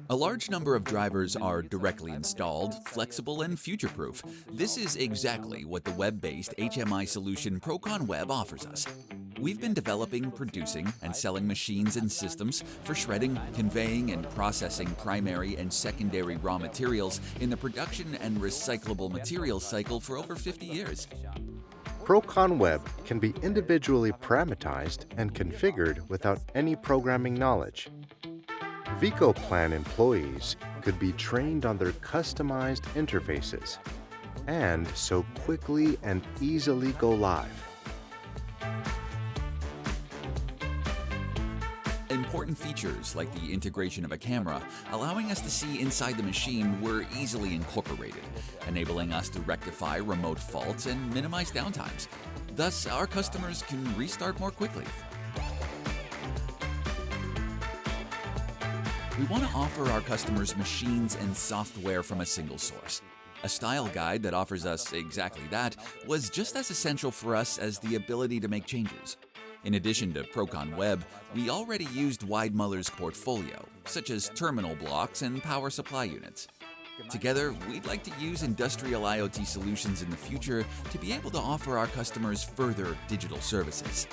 A large number of drivers are directly installed, flexible, and future-proof. This is exactly what the web-based HMI solution PROCON-Web offers us. We've been developing, producing, and selling machines and systems for shredding, conveying, and processing primary and secondary raw materials in the production and recyclable materials cycle for over 50 years. PROCON-Web can be individually parameterized and configured without any programming knowledge. Vecoplan employees could be trained on their customized interfaces and so quickly and easily go live. Important features like the integration of a camera, allowing us to see inside the machine, were easily incorporated, enabling us to rectify remote faults and minimize downtimes. Thus, our customers can restart more quickly. We want to offer our customers machines and software from a single source. A style guide that offers us exactly that was just as essential for us as the ability to make changes. In addition to PROCON-Web, we already used Weidmüller's portfolio, such as terminal blocks and power supply units. Together, we'd like to use industrial IoT solutions in the future to be able to offer our customers further digital services.